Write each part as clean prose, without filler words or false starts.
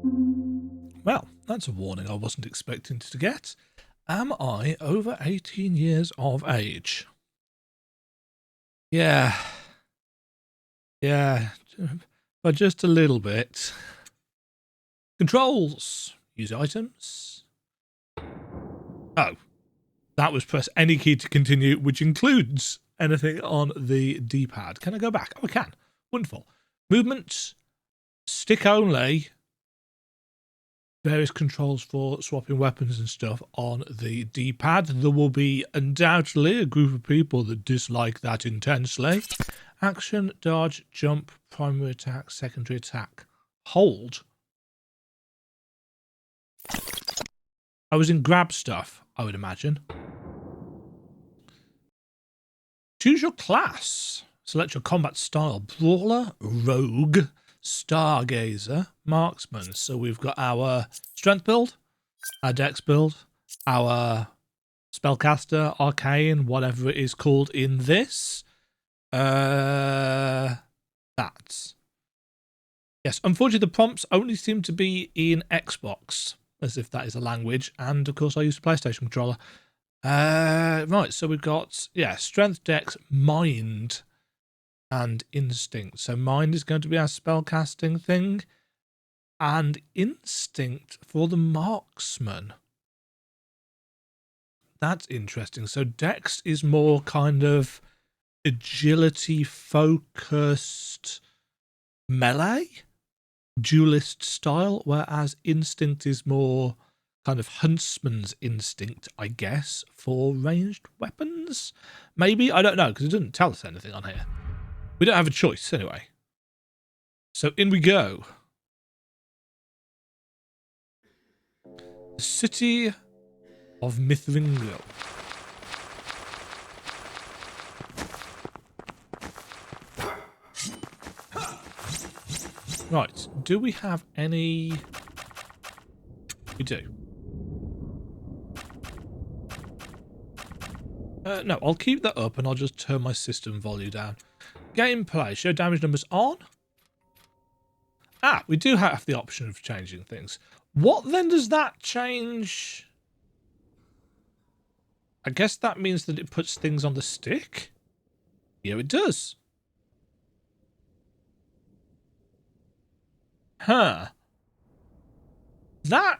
Well, that's a warning I wasn't expecting to get. Am I over 18 years of age? Yeah. Yeah. But just a little bit. Controls. Use items. Oh. That was press any key to continue, which includes anything on the D-pad. Can I go back? Oh, I can. Wonderful. Movement. Stick only. Various controls for swapping weapons and stuff on the D-pad. There will be undoubtedly a group of people that dislike that intensely. Action, dodge, jump, primary attack, secondary attack. Hold. I was in grab stuff, I would imagine. Choose your class. Select your combat style. Brawler, rogue, stargazer, marksman. So we've got our strength build, our dex build, our spellcaster, arcane, whatever it is called in this. That. Yes, unfortunately the prompts only seem to be in Xbox, as if that is a language, and of course I use a PlayStation controller. Right, so we've got, yeah, strength, dex, mind, and instinct. So mind is going to be our spellcasting thing, and instinct for the marksman. That's interesting. So dex is more kind of agility focused melee, duelist style, whereas instinct is more kind of huntsman's instinct, I guess, for ranged weapons. Maybe, I don't know, because it doesn't tell us anything on here. We don't have a choice anyway. So in we go. The city of Mithringo. Right, do we have any... We do. No, I'll keep that up and I'll just turn my system volume down. Gameplay, show damage numbers on. Ah, we do have the option of changing things. What then does that change? I guess that means that it puts things on the stick. Yeah, it does. Huh. That...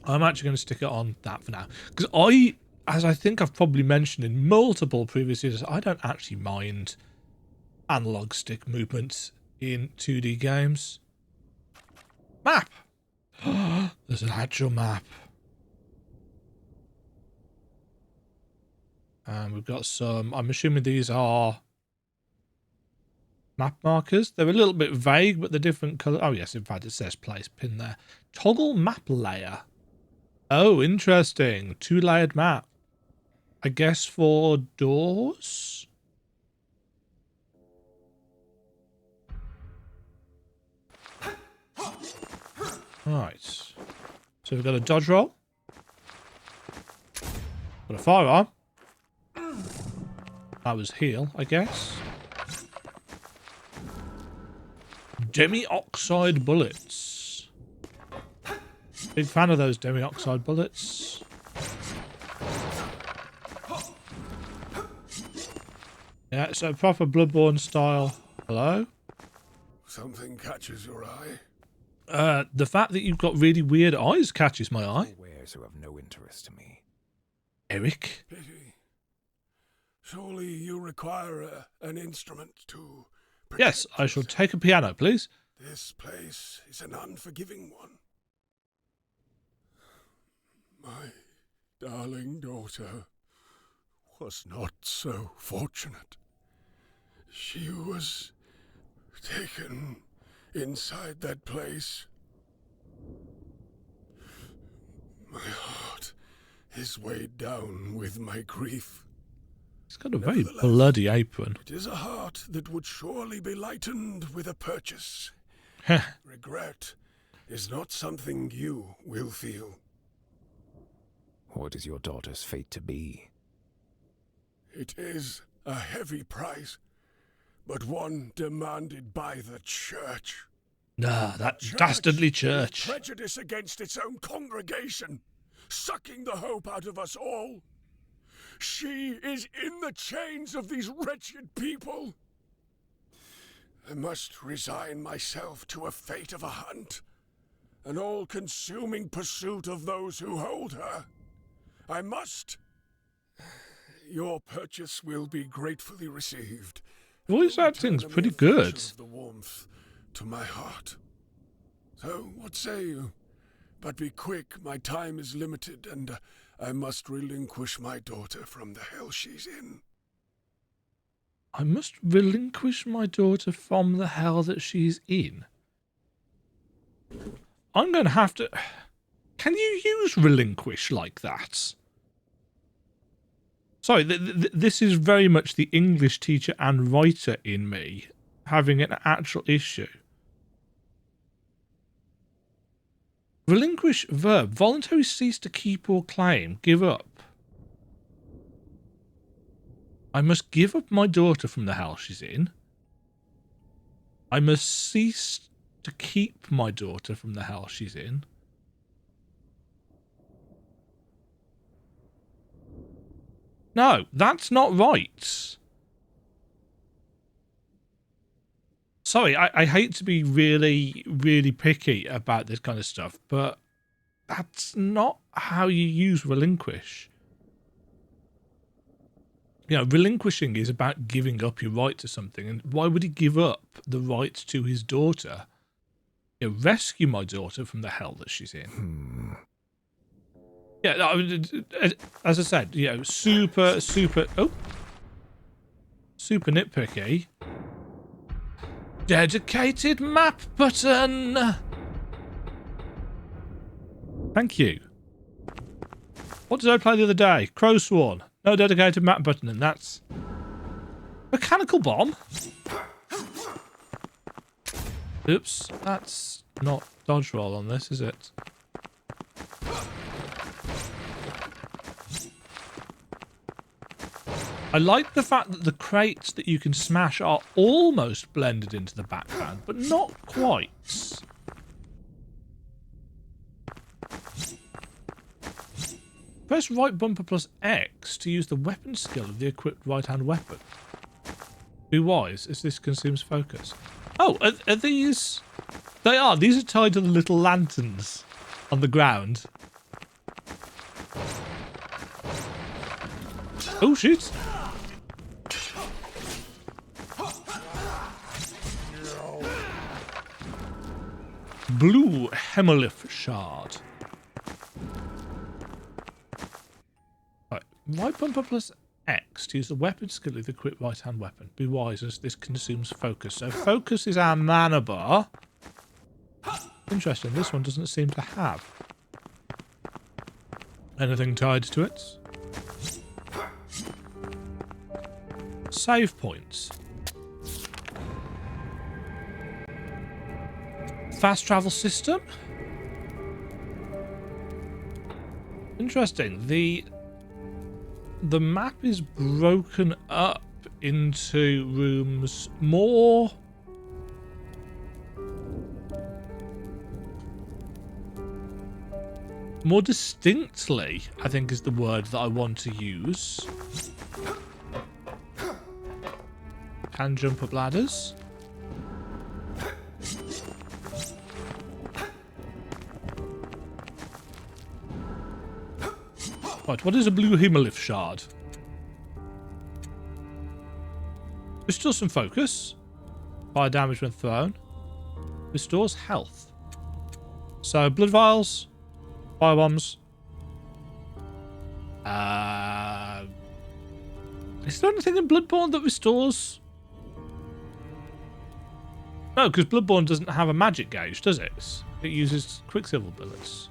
I'm actually going to stick it on that for now. Because as I think I've probably mentioned in multiple previous videos, I don't actually mind analog stick movements in 2D games. Map! There's an actual map. And we've got some, I'm assuming these are map markers. They're a little bit vague, but they're different colour. Oh yes, in fact it says place pin there. Toggle map layer. Oh, interesting. 2-layered map. I guess for doors? Right. So we've got a dodge roll. Got a firearm. That was heal, I guess. Demi-oxide bullets. Big fan of those demi-oxide bullets. Yeah, it's a proper Bloodborne style. Hello? Something catches your eye? The fact that you've got really weird eyes catches my eye. Wares are of no interest to me. Eric? Pity. Surely you require an instrument to... Yes, I shall take a piano, please. This place is an unforgiving one. My darling daughter was not so fortunate. She was taken inside that place. My heart is weighed down with my grief. He's got a very bloody apron. It is a heart that would surely be lightened with a purchase. Regret is not something you will feel. What is your daughter's fate to be? It is a heavy price, but one demanded by the church. Ah, that dastardly With church. prejudice against its own congregation, sucking the hope out of us all. She is in the chains of these wretched people. I must resign myself to a fate of a hunt, an all-consuming pursuit of those who hold her. I must. Your purchase will be gratefully received. Voice acting's pretty good. Of the warmth to my heart. So, what say you? But be quick, my time is limited, and I must relinquish my daughter from the hell she's in. I must relinquish my daughter from the hell that she's in. I'm going to have to... Can you use relinquish like that? Sorry, this is very much the English teacher and writer in me having an actual issue. Relinquish verb. Voluntarily cease to keep or claim. Give up. I must give up my daughter from the hell she's in. I must cease to keep my daughter from the hell she's in. No, that's not right. Sorry, I hate to be really, really picky about this kind of stuff, but that's not how you use relinquish. You know, relinquishing is about giving up your right to something, and why would he give up the right to his daughter? You know, rescue my daughter from the hell that she's in. Yeah, I mean, as I said, you know, super nitpicky. Dedicated map button. Thank you. What did I play the other day? Crow Sworn. No dedicated map button, and that's mechanical bomb. Oops, that's not dodge roll on this, is it? I like the fact that the crates that you can smash are almost blended into the background, but not quite. Press right bumper plus X to use the weapon skill of the equipped right-hand weapon. Be wise, as this consumes focus. Oh, are these... They are. These are tied to the little lanterns on the ground. Oh, shit. Blue Hemolith Shard. Right. Right bumper plus X to use the weapon skill of the equipped right-hand weapon. Be wise as this consumes focus. So focus is our mana bar. Interesting. This one doesn't seem to have anything tied to it. Save points. Fast travel system. Interesting. The map is broken up into rooms more distinctly, I think is the word that I want to use. Can jump up ladders. Right, what is a blue Hemolith Shard? Restores some focus. Fire damage when thrown. Restores health. So, blood vials. Fire bombs. Is there anything in Bloodborne that restores? No, because Bloodborne doesn't have a magic gauge, does it? It uses Quicksilver bullets.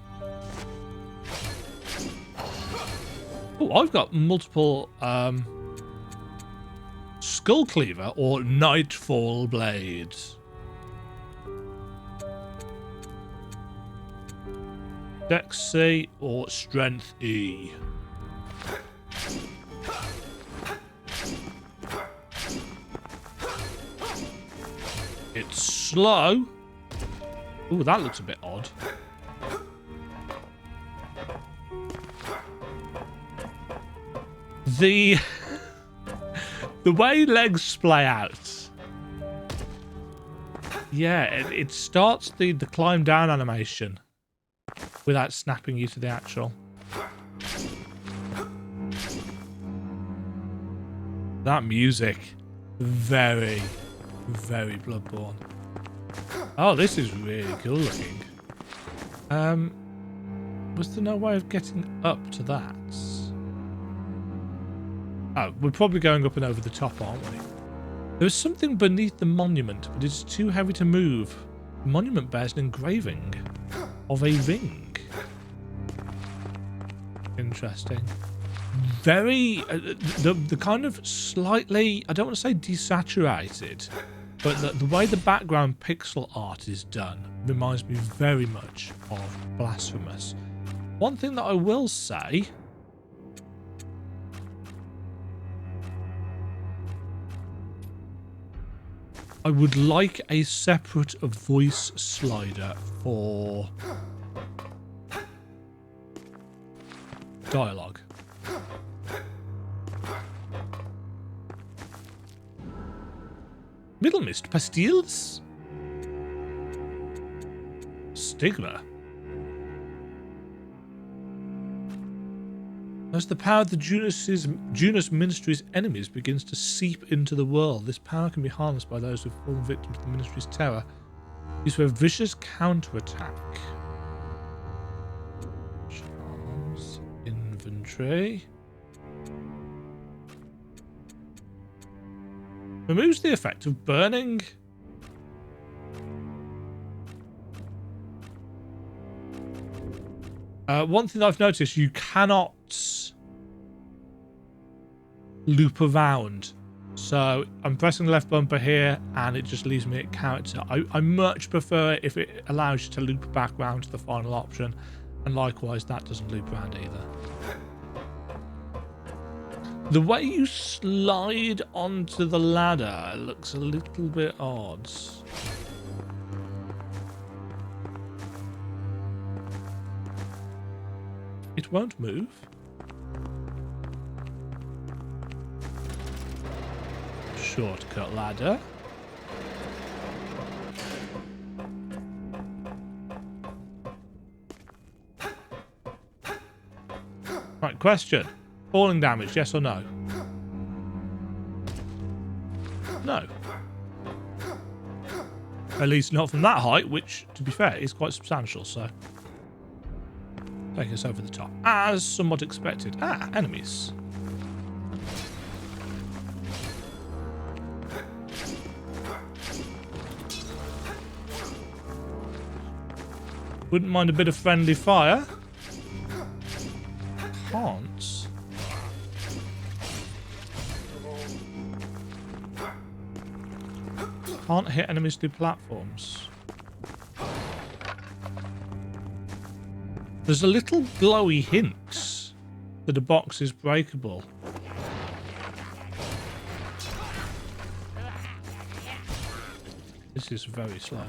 Oh, I've got multiple Skull Cleaver or Nightfall Blades. Dex C or Strength E. It's slow. Ooh, that looks a bit odd. The way legs splay out. Yeah, it starts the climb down animation without snapping you to the actual. That music, very, very Bloodborne. Oh, this is really cool looking. Was there no way of getting up to that? Oh, we're probably going up and over the top, aren't we? There is something beneath the monument, but it's too heavy to move. The monument bears an engraving of a ring. Interesting. Very, the kind of slightly, I don't want to say desaturated, but the way the background pixel art is done reminds me very much of Blasphemous. One thing that I will say, I would like a separate voice slider for dialogue. Middle mist pastilles? Stigma. As the power of the Junus Ministry's enemies begins to seep into the world, this power can be harnessed by those who've fallen victim to the Ministry's terror. Used for a vicious counterattack. Charms, inventory. Removes the effect of burning. One thing I've noticed, you cannot loop around. So I'm pressing the left bumper here and it just leaves me at character. I much prefer it if it allows you to loop back round to the final option. And likewise, that doesn't loop around either. The way you slide onto the ladder looks a little bit odd. It won't move. Shortcut ladder. Right, question. Falling damage, yes or no? No. At least not from that height, which, to be fair, is quite substantial, so... Take us over the top. As somewhat expected. Ah, enemies. Wouldn't mind a bit of friendly fire. Can't. Can't hit enemies through platforms. There's a little glowy hint that a box is breakable. This is very slow.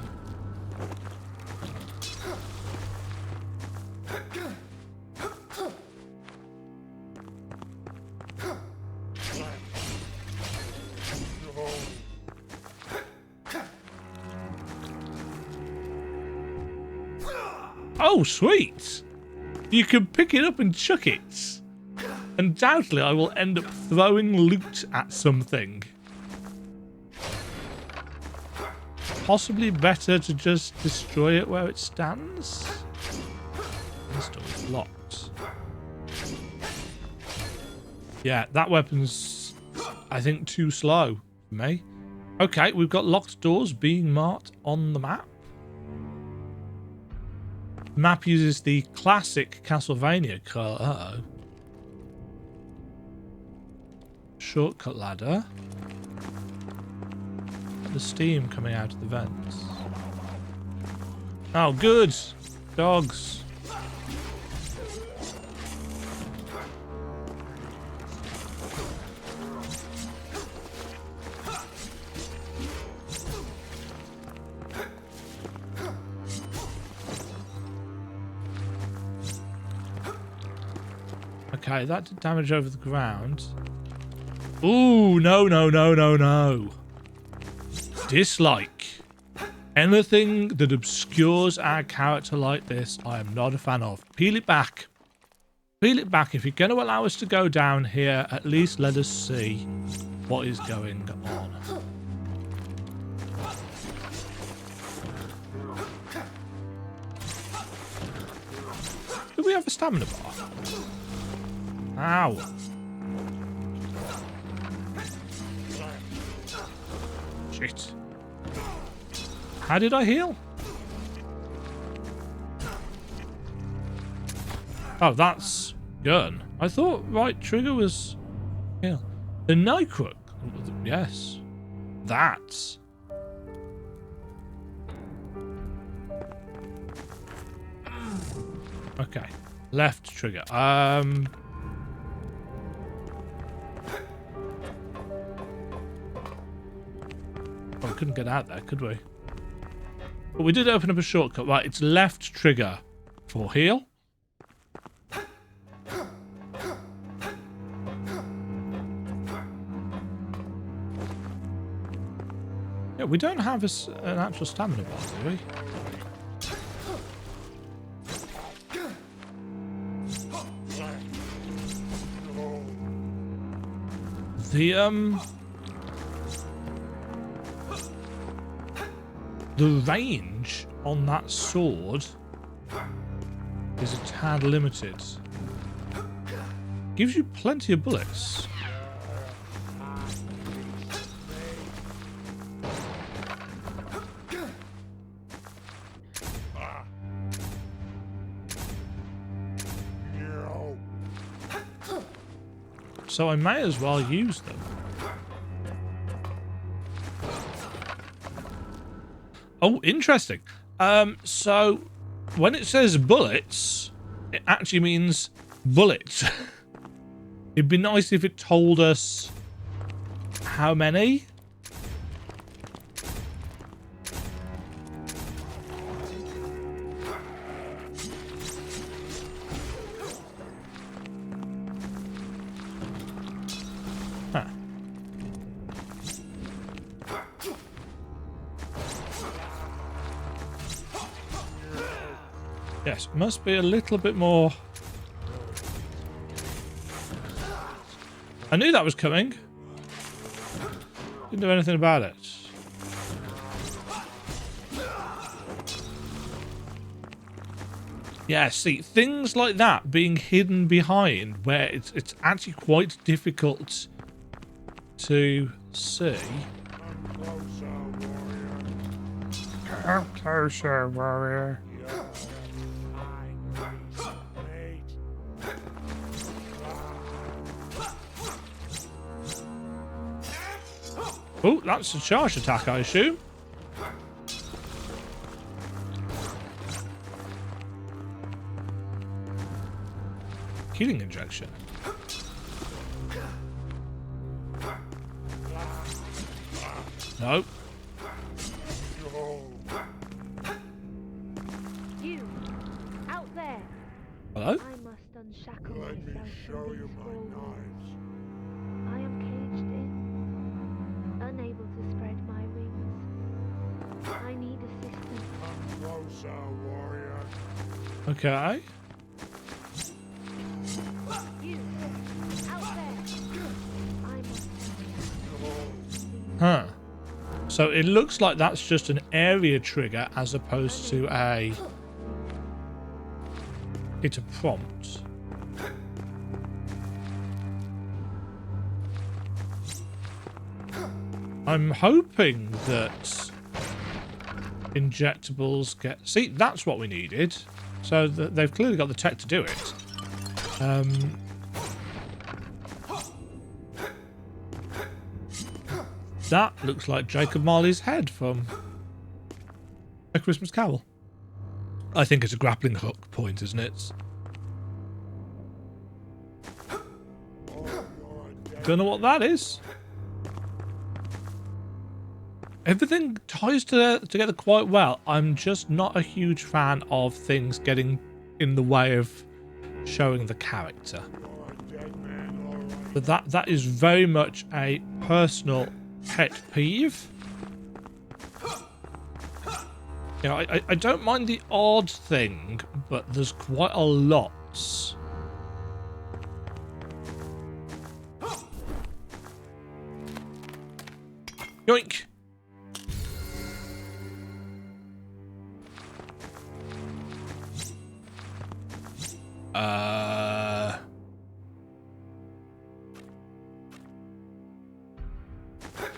Oh, sweet! You can pick it up and chuck it. Undoubtedly, I will end up throwing loot at something. Possibly better to just destroy it where it stands. This door is locked. Yeah, that weapon's, I think, too slow for me. Okay, we've got locked doors being marked on the map. The map uses the classic Castlevania colour. Uh-oh. Shortcut ladder. The steam coming out of the vents. Oh, good! Dogs. Okay, that did damage over the ground. Ooh, no, no, no, no, no. Dislike. Anything that obscures our character like this, I am not a fan of. Peel it back. Peel it back. If you're going to allow us to go down here, at least let us see what is going on. Do we have a stamina bar? Ow. Shit. How did I heal? Oh, that's gun. I thought right trigger was heal. The Nycrook. Yes. That's. Okay. Left trigger. Oh, we couldn't get out there, could we? But we did open up a shortcut. Right, it's left trigger for heal. Yeah, we don't have an actual stamina bar, do we? The range on that sword is a tad limited. Gives you plenty of bullets. So I may as well use them. Oh, interesting. So when it says bullets, it actually means bullets. It'd be nice if it told us how many. Huh. Yes, must be a little bit more. I knew that was coming. Didn't do anything about it. Yeah, see, things like that being hidden behind where it's actually quite difficult to see. Come closer, warrior. Oh, that's a charge attack, I assume. Healing injection. Nope. You, out there. Hello? I must unshackle Let me myself show from you these my four walls. knives. I am caged in, unable to spread my wings. I need assistance. Come closer, warrior. Okay. You, out there. I must Huh. So it looks like that's just an area trigger as opposed to a... It's a prompt. I'm hoping that injectables get... See, that's what we needed. So they've clearly got the tech to do it. That looks like Jacob Marley's head from A Christmas Carol. I think it's a grappling hook point, isn't it? Don't know what that is. Everything ties together quite well. I'm just not a huge fan of things getting in the way of showing the character. But that is very much a personal pet peeve. You know, I don't mind the odd thing, but there's quite a lot. Yoink!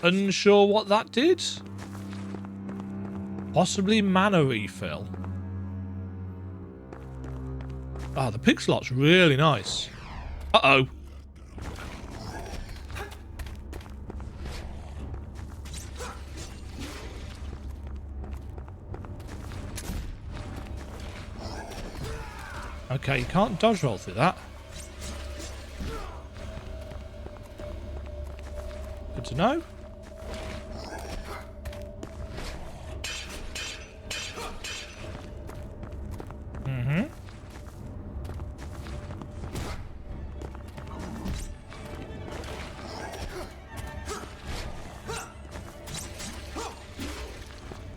Unsure what that did? Possibly mana refill. Ah, the pixel art's really nice. Uh-oh. Okay, you can't dodge roll through that. Good to know.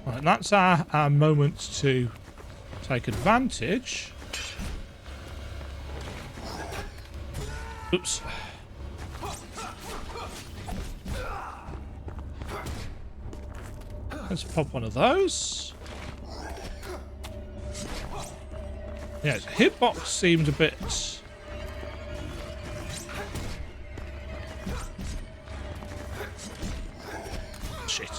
Right, that's our moment to take advantage. Oops. Let's pop one of those. Yes, hitbox seemed a bit... Shit.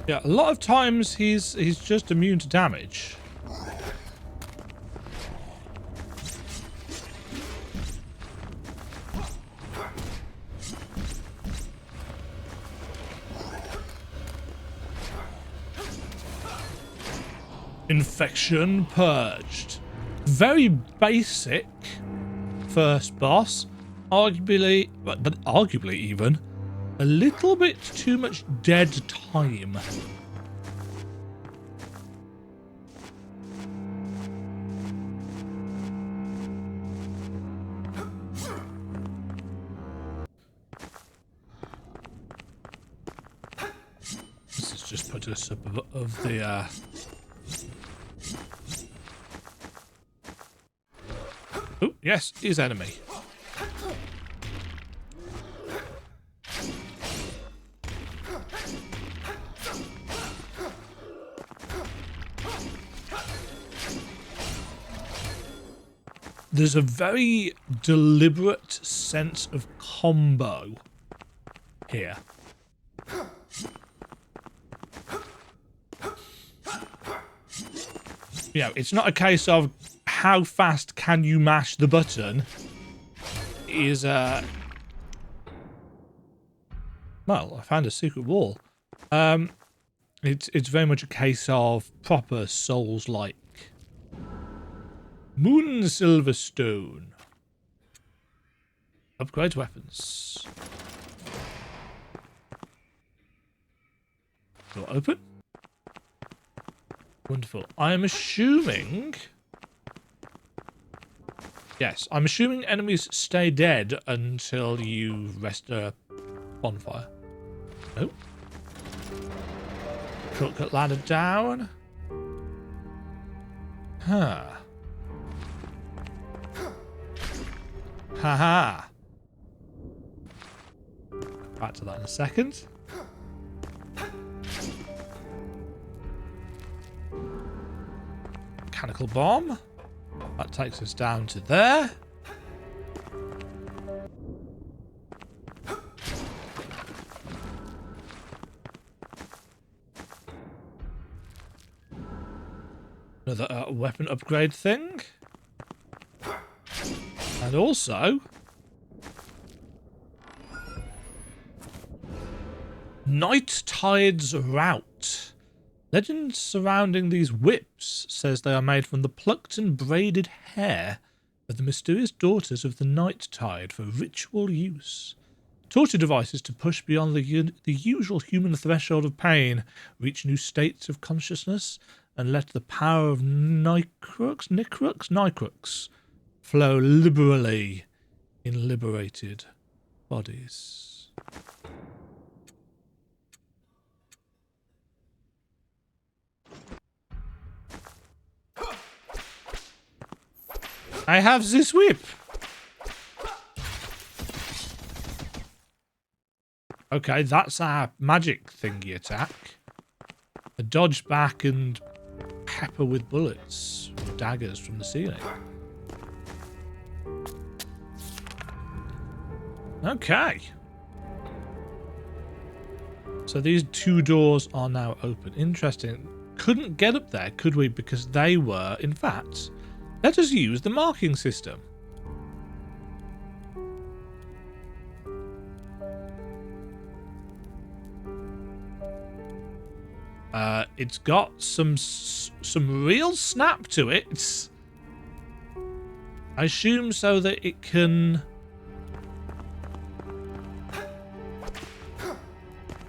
Yeah, a lot of times he's just immune to damage. Infection purged. Very basic first boss. Arguably, but arguably even a little bit too much dead time. This has just put us above the Oh, yes, his enemy. There's a very deliberate sense of combo here. You know, it's not a case of how fast can you mash the button. Is well, I found a secret wall. It's very much a case of proper Souls-like. Moon Silverstone. Upgrade weapons. Door open. Wonderful. I am assuming... Yes, I'm assuming enemies stay dead until you rest a bonfire. Oh. Shortcut ladder down. Huh. Haha. Back to that in a second. Mechanical bomb. That takes us down to there. Another weapon upgrade thing. And also... Night Tide's Route. Legends surrounding these whips says they are made from the plucked and braided hair of the mysterious daughters of the Night Tide for ritual use. torture devices to push beyond the usual human threshold of pain, reach new states of consciousness, and let the power of Nicrux flow liberally in liberated bodies. I have this whip. Okay, that's our magic thingy attack. A dodge back and pepper with bullets, daggers from the ceiling. Okay. So these two doors are now open. Interesting. Couldn't get up there, could we? Because they were, in fact, let us use the marking system. It's got some real snap to it. I assume so that it can...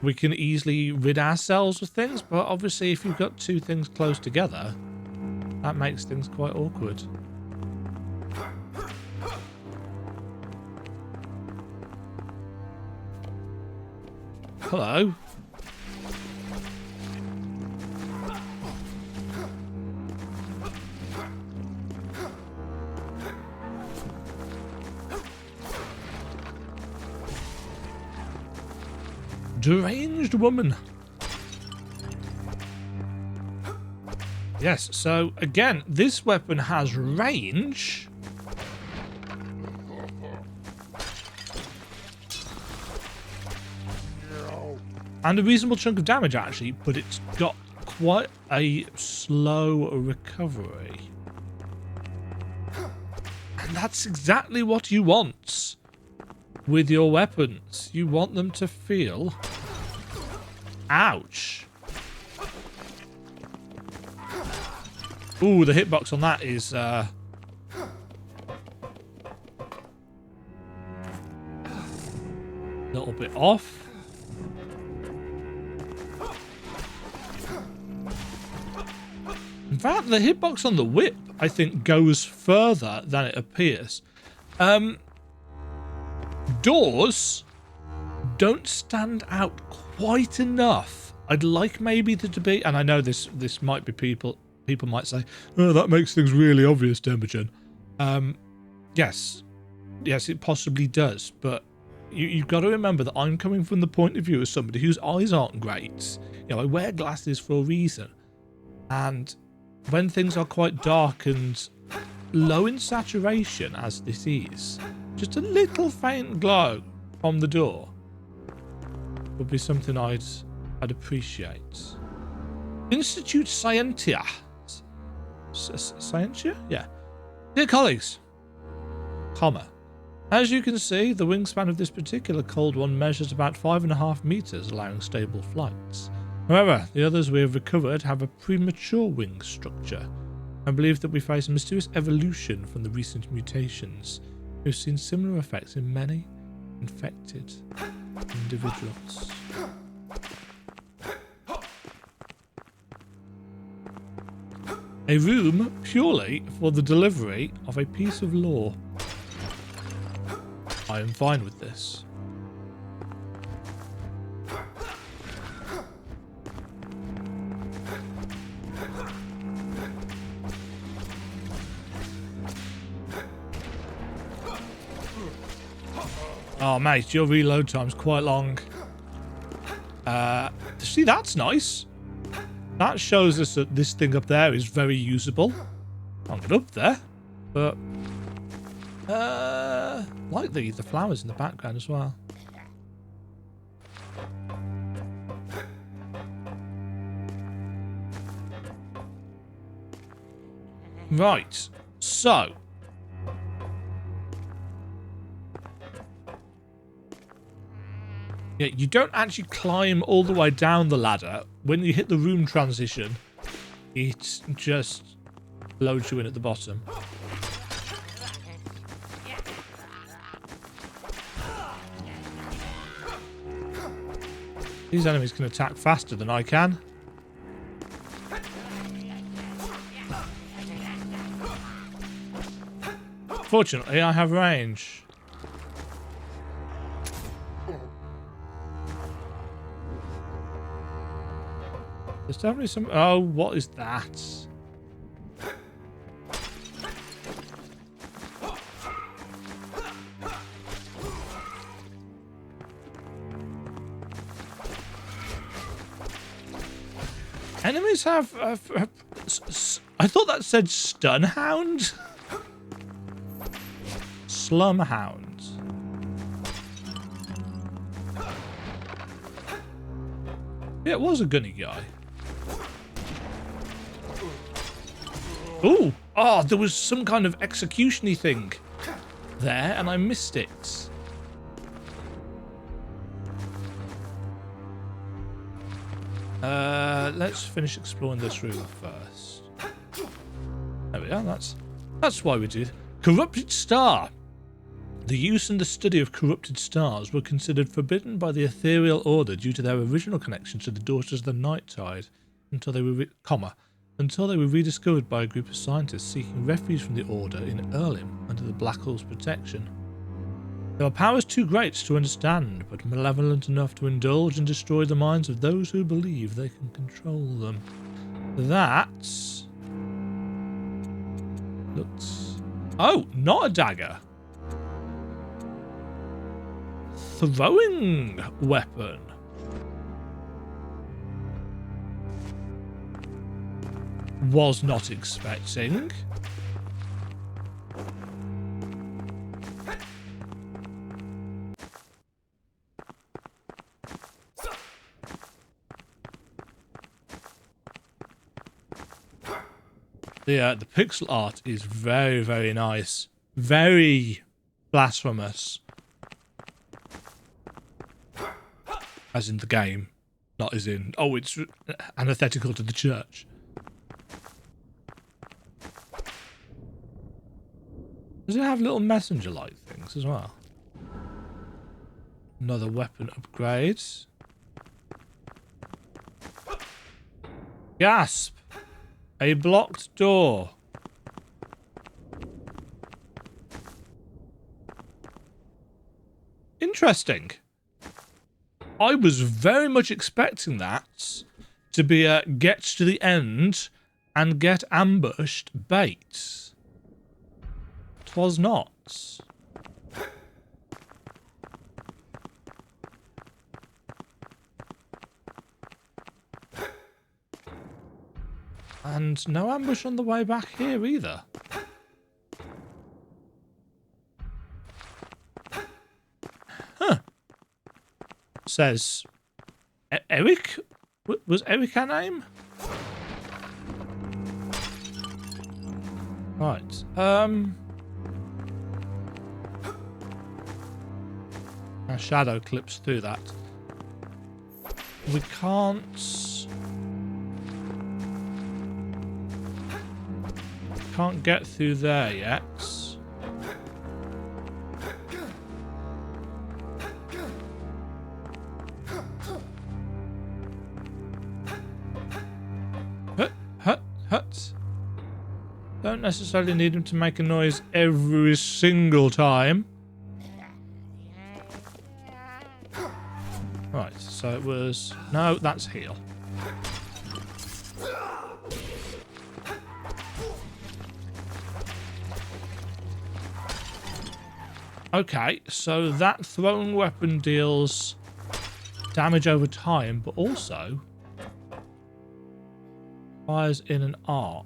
we can easily rid ourselves of things, but obviously if you've got two things close together, that makes things quite awkward. Hello. Deranged woman. Yes, so again, this weapon has range. And a reasonable chunk of damage, actually, but it's got quite a slow recovery. And that's exactly what you want with your weapons. You want them to feel... ouch. Ooh, the hitbox on that is a little bit off. In fact, the hitbox on the whip, I think, goes further than it appears. Doors don't stand out quite enough. I'd like maybe the debate, and I know this might be people might say, oh, that makes things really obvious, Demajen. Yes, it possibly does, but you've got to remember that I'm coming from the point of view of somebody whose eyes aren't great. You know, I wear glasses for a reason, and when things are quite dark and low in saturation, as this is, just a little faint glow from the door would be something I'd appreciate. Institute Scientia. Scientia? Yeah. Dear colleagues, as you can see, the wingspan of this particular cold one measures about 5.5 meters, allowing stable flights. However, the others we have recovered have a premature wing structure. I believe that we face a mysterious evolution from the recent mutations. We've seen similar effects in many infected individuals. A room purely for the delivery of a piece of law. I am fine with this. Oh, mate, your reload time's quite long. See, that's nice. That shows us that this thing up there is very usable. Can't get up there, but like the flowers in the background as well. Right, so yeah, you don't actually climb all the way down the ladder. When you hit the room transition, it just loads you in at the bottom. These enemies can attack faster than I can. Fortunately, I have range. There's definitely some... Oh, what is that? Enemies have I thought that said stun hound. Slum hounds. Yeah, it was a gunny guy. Ooh! Oh, there was some kind of execution-y thing there, and I missed it. Let's finish exploring this room first. There we are. That's why we did. Corrupted star. The use and the study of corrupted stars were considered forbidden by the ethereal order due to their original connection to the daughters of the night tide, until they were rediscovered by a group of scientists seeking refuge from the order in Erlim under the Black Hole's protection. There are powers too great to understand, but malevolent enough to indulge and destroy the minds of those who believe they can control them. That looks... Oh, not a dagger. Throwing weapon. Was not expecting. The pixel art is very, very nice. Very blasphemous. As in the game. Not as in, oh, it's antithetical to the church. Does it have little messenger light things as well? Another weapon upgrade. Gasp! A blocked door. Interesting. I was very much expecting that to be a get to the end and get ambushed bait. 'Twas not. And no ambush on the way back here either. Huh. Says... Eric? Was Eric her name? Right. Our shadow clips through that. We can't get through there yet. Hut. Don't necessarily need him to make a noise every single time. Right, so it was... No, that's heal. Okay, so that throwing weapon deals damage over time, but also fires in an arc.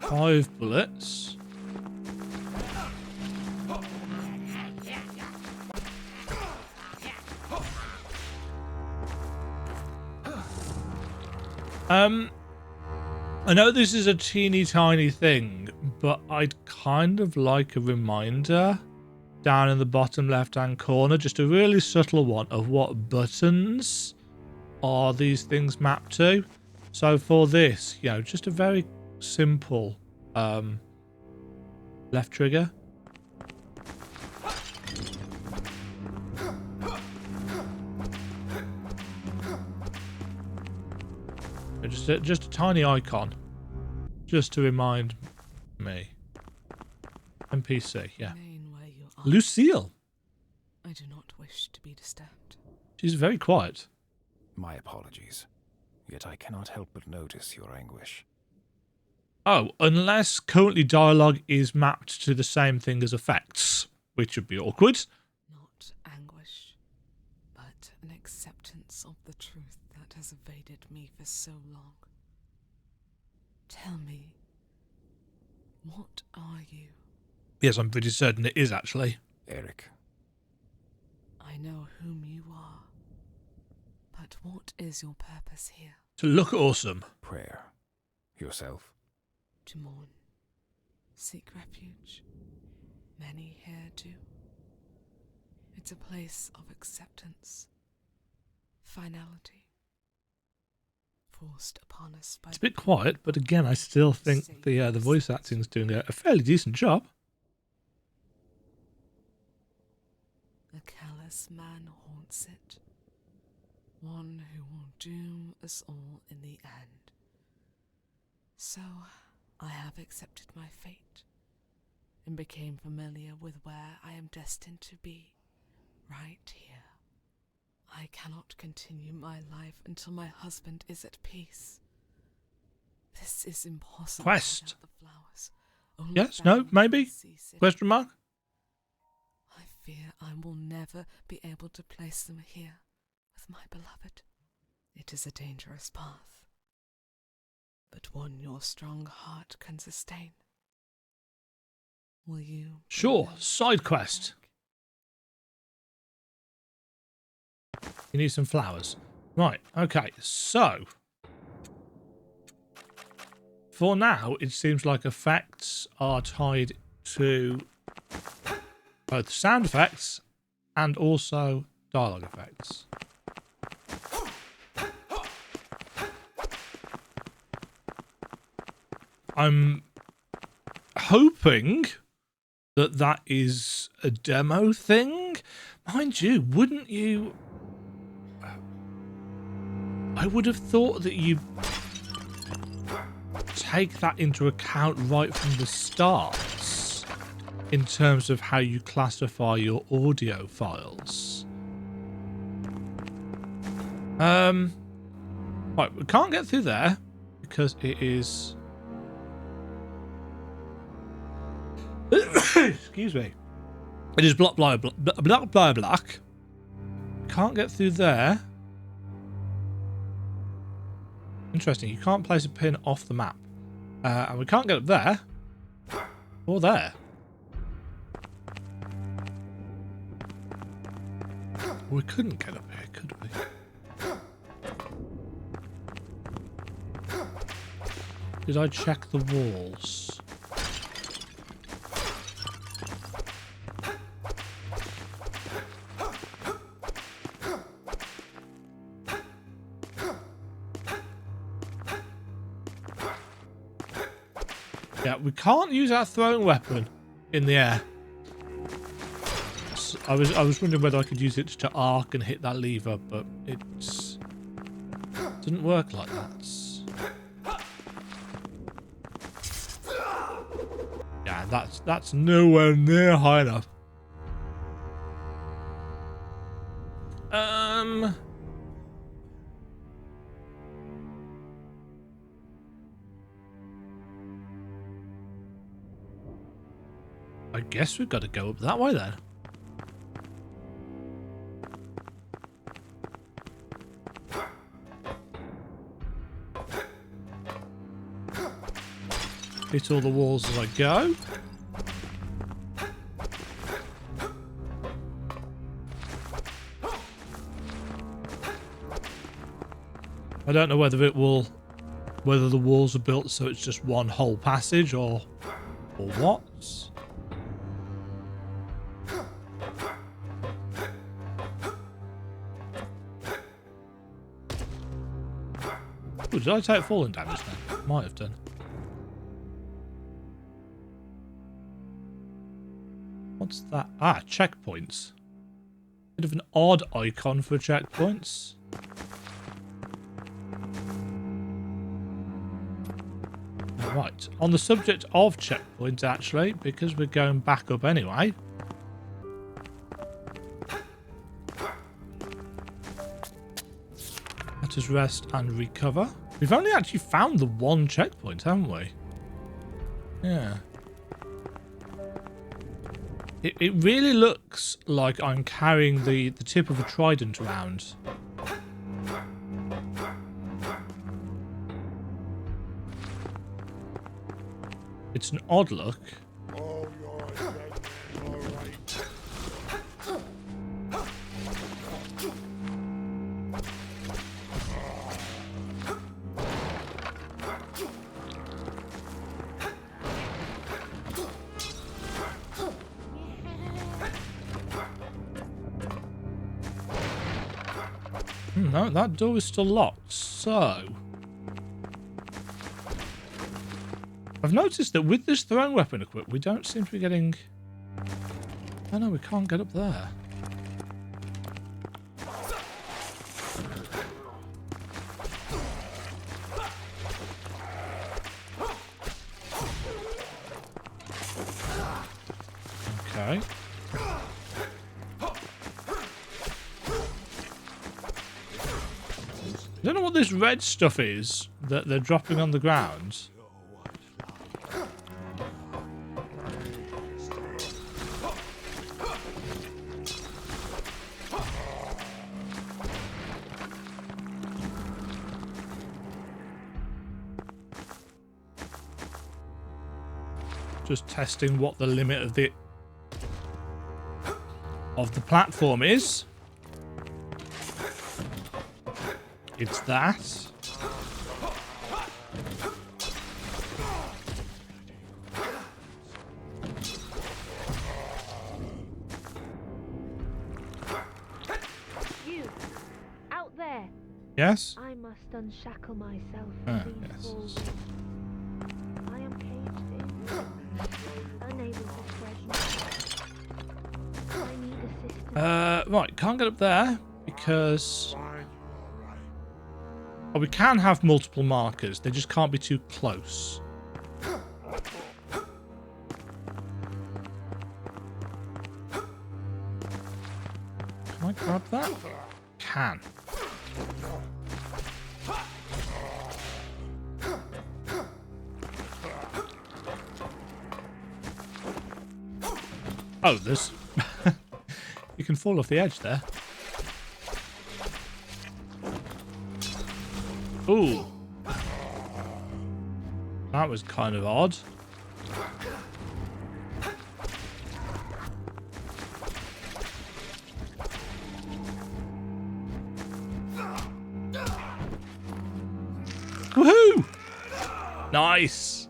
Five bullets. I know this is a teeny tiny thing, but I'd kind of like a reminder down in the bottom left hand corner, just a really subtle one, of what buttons are these things mapped to. So for this, just a very simple left trigger. Just a tiny icon, just to remind me. NPC, yeah. Remain where you are. Lucille. I do not wish to be disturbed. She's very quiet. My apologies. Yet I cannot help but notice your anguish. Oh, unless currently dialogue is mapped to the same thing as effects, which would be awkward. Not anguish, but an acceptance of the truth that has evaded me for so long. Tell me, what are you? Yes, I'm pretty certain it is, actually. Eric, I know whom you are, but what is your purpose here? To look awesome. prayer. Yourself? To mourn, seek refuge. Many here do. It's a place of acceptance, finality, forced upon us by... It's a bit quiet, but again, I still think the voice acting's doing a fairly decent job. A callous man haunts it, one who will doom us all in the end. So, I have accepted my fate, and became familiar with where I am destined to be, right here. I cannot continue my life until my husband is at peace. This is impossible Quest. without the flowers. Only Yes, no, found maybe? in the sea city. Question mark? I fear I will never be able to place them here with my beloved. It is a dangerous path, but one your strong heart can sustain. Will you... Sure, bring them side to quest. Eric? You need some flowers. Right, okay, so... For now, it seems like effects are tied to both sound effects and also dialogue effects. I'm hoping that that is a demo thing. Mind you, wouldn't you... I would have thought that you take that into account right from the start in terms of how you classify your audio files. Right, we can't get through there because it is... Excuse me. It is block by black. Can't get through there. Interesting. You can't place a pin off the map. And we can't get up there. Or there. We couldn't get up here, could we? Did I check the walls? Yeah, we can't use our throwing weapon in the air. So I was wondering whether I could use it to arc and hit that lever, but it didn't work like that. Yeah, that's nowhere near high enough. I guess we've got to go up that way then. Hit all the walls as I go. I don't know whether the walls are built so it's just one whole passage or what. Oh, did I take falling damage then? Might have done. What's that? Ah, checkpoints. Bit of an odd icon for checkpoints. Right, on the subject of checkpoints actually, because we're going back up anyway. Let us rest and recover. We've only actually found the one checkpoint, haven't we? Yeah. It really looks like I'm carrying the tip of a trident around. It's an odd look. Oh, you're dead. All right. No, that door is still locked, so... I've noticed that with this throwing weapon equipped, we don't seem to be getting... Oh no, we can't get up there. Okay. I don't know what this red stuff is that they're dropping on the ground. Just testing what the limit of the platform is. It's that. You, out there. Yes? I must unshackle myself Ah, from these yes. four walls. I am caged in, unable to spread my... I need assistance. Right, can't get up there because... Oh, we can have multiple markers, they just can't be too close. Can I grab that? Can. Oh, there's... You can fall off the edge there. Ooh. That was kind of odd. Woohoo! Nice.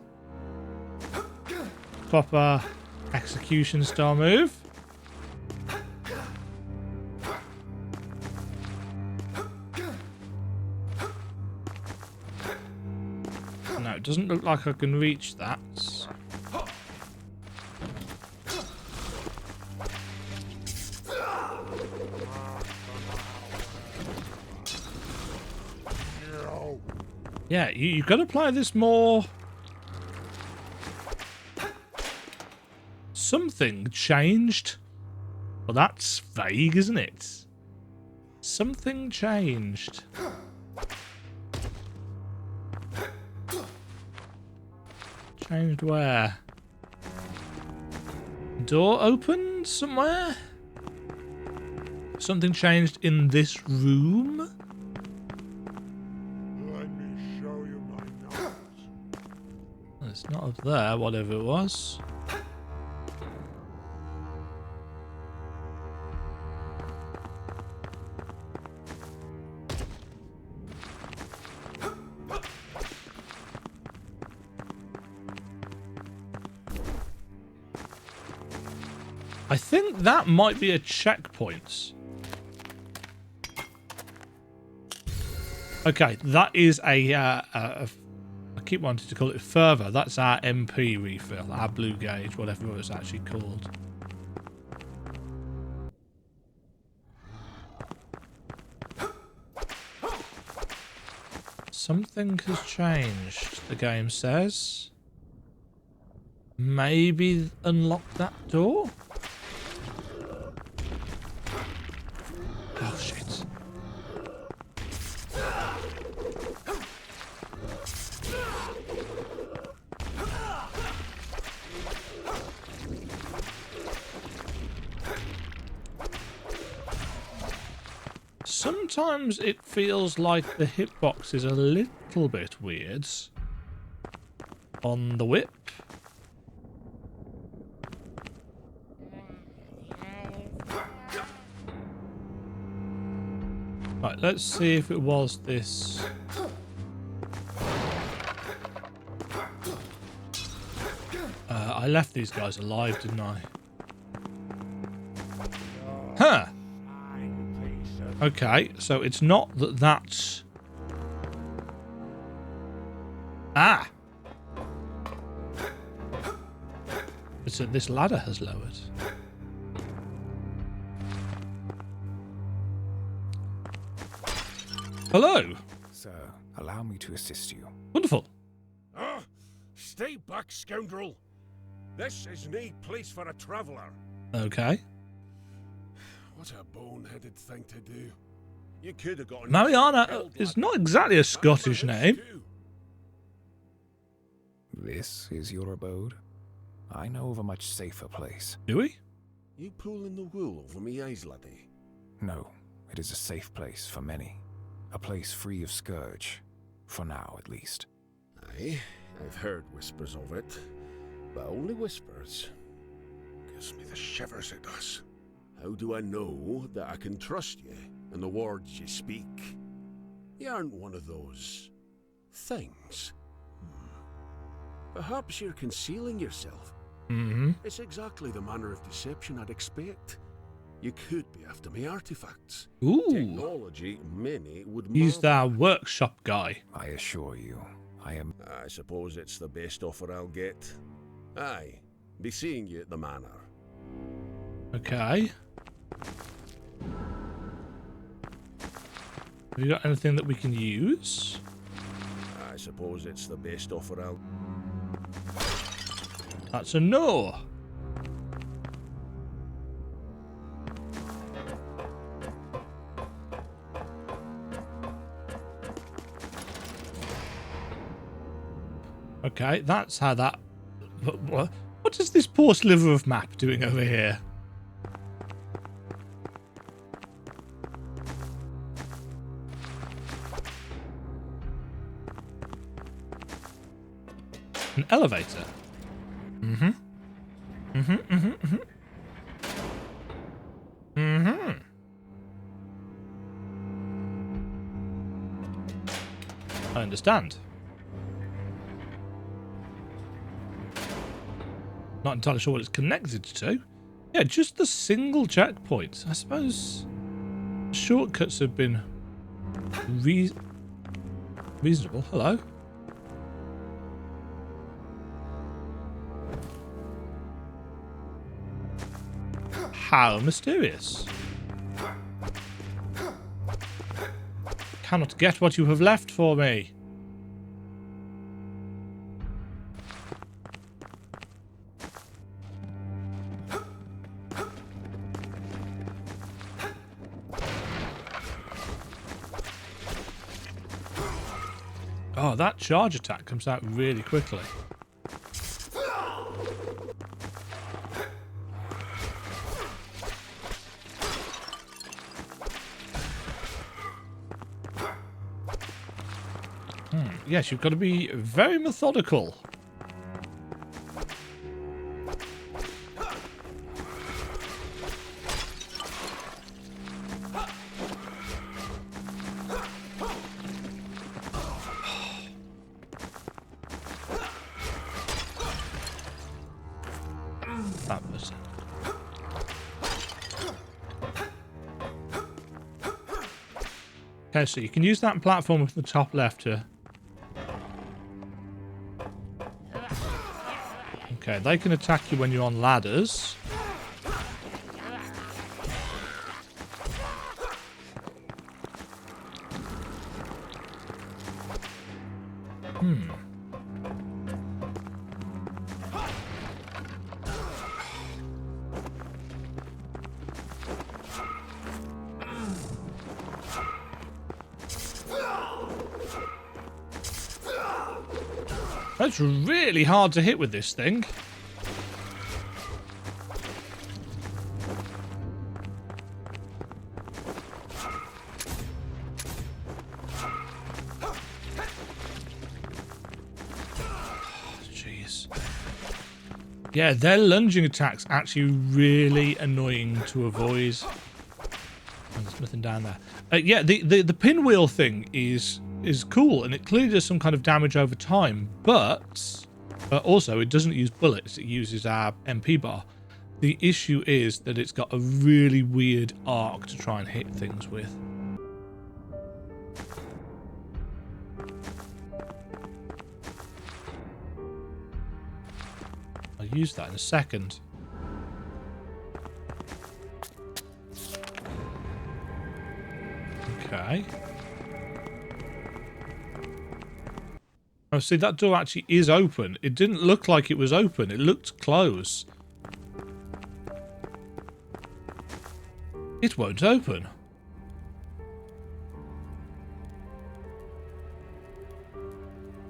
Proper execution style move. No, it doesn't look like I can reach that. Yeah, you've got to apply this more. Something changed. Well, that's vague, isn't it? Something changed. Changed where? Door opened somewhere? Something changed in this room? Let me show you my notes. It's not up there, whatever it was. I think that might be a checkpoint. Okay, that is I keep wanting to call it further. That's our MP refill, our blue gauge, whatever it's actually called. Something has changed, the game says. Maybe unlock that door? Oh, shit. Sometimes it feels like the hitbox is a little bit weird on the whip. Right, let's see if it was this. I left these guys alive, didn't I? Huh. Okay, so it's not that that's... Ah! It's that this ladder has lowered. Hello! Sir, allow me to assist you. Wonderful. Ah, stay back, scoundrel. This is no place for a traveller. Okay. What a boneheaded thing to do. You could have gotten... Mariana is not exactly a Scottish name. This is your abode? I know of a much safer place. Do we? You pulling the wool over me eyes, laddie? No, it is a safe place for many. A place free of scourge. For now, at least. Aye, I've heard whispers of it. But only whispers. Gives me the shivers, it does. How do I know that I can trust you and the words you speak? You aren't one of those... things. Perhaps you're concealing yourself. Mm-hmm. It's exactly the manner of deception I'd expect. You could be after me artifacts. Ooh. Technology many would He's marvel. our workshop guy. I assure you, I am... I suppose it's the best offer I'll get. Aye, be seeing you at the manor. Okay. Have you got anything that we can use? I suppose it's the best offer I'll... That's a no. Okay, that's how that... What is this poor sliver of map doing over here? An elevator. Mm-hmm. Mm-hmm, mm-hmm, mm-hmm. Mm-hmm. I understand. Not entirely sure what it's connected to. Yeah, just the single checkpoint. I suppose shortcuts have been reasonable. Hello. How mysterious. Cannot get what you have left for me. Oh, that charge attack comes out really quickly. Yes, you've got to be very methodical. That was it. Okay, so you can use that platform from the top left here. Okay, they can attack you when you're on ladders. That's really hard to hit with this thing. Jeez. Yeah, their lunging attacks actually really annoying to avoid. Oh, there's nothing down there. Yeah, the pinwheel thing is cool, and it clearly does some kind of damage over time, but also it doesn't use bullets, it uses our MP bar. The issue is that it's got a really weird arc to try and hit things with. I'll use that in a second. Okay. Oh, see, that door actually is open. It didn't look like it was open. It looked closed. It won't open.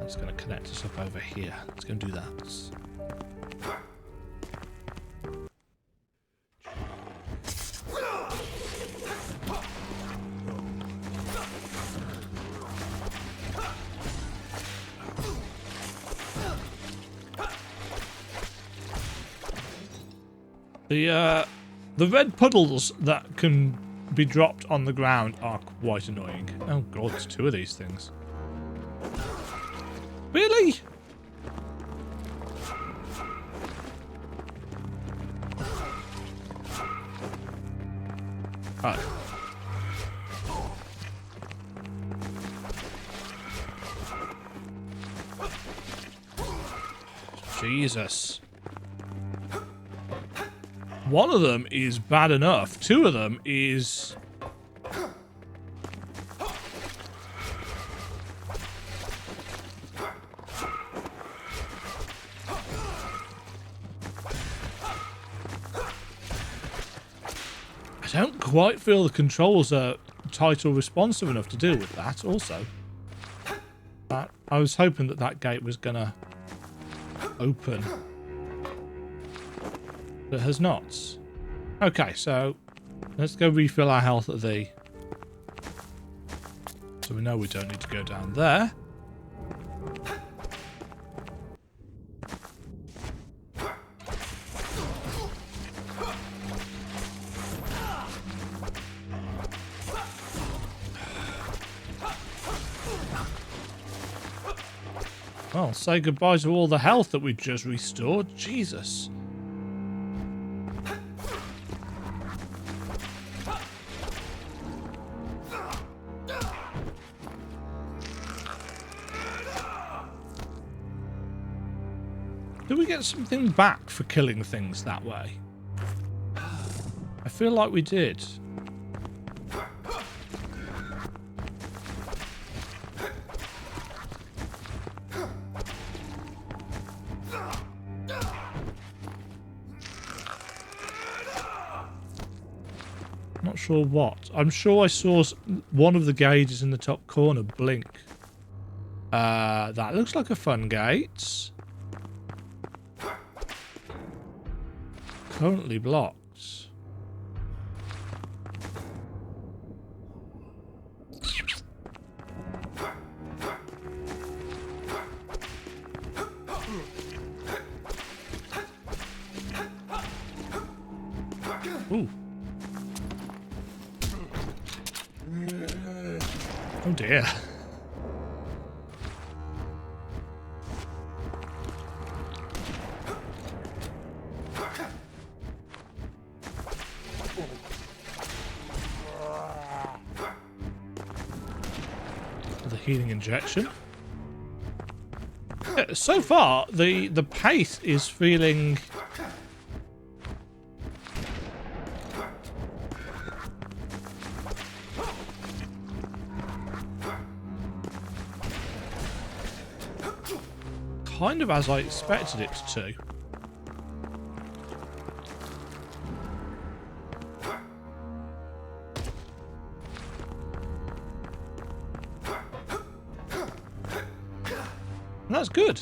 That's going to connect us up over here. Let's go and do that. The red puddles that can be dropped on the ground are quite annoying. Oh god, there's two of these things. Really? Oh. Jesus. One of them is bad enough. Two of them is... I don't quite feel the controls are tight or responsive enough to deal with that also. But I was hoping that that gate was gonna open. But it has not. Okay, so let's go refill our health at the... So we know we don't need to go down there. Well, say goodbye to all the health that we just restored. Jesus. Do we get something back for killing things that way? I feel like we did. Not sure what. I'm sure I saw one of the gauges in the top corner blink. That looks like a fun gate. Currently blocked. Ooh. Oh dear. healing injection. Yeah, so far, the pace is feeling... kind of as I expected it to. And that's good.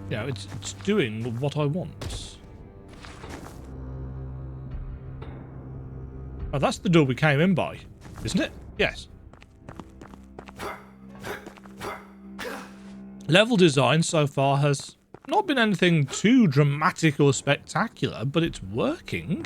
Yeah, it's doing what I want. Oh, that's the door we came in by, isn't it? Yes. Level design so far has not been anything too dramatic or spectacular, but it's working.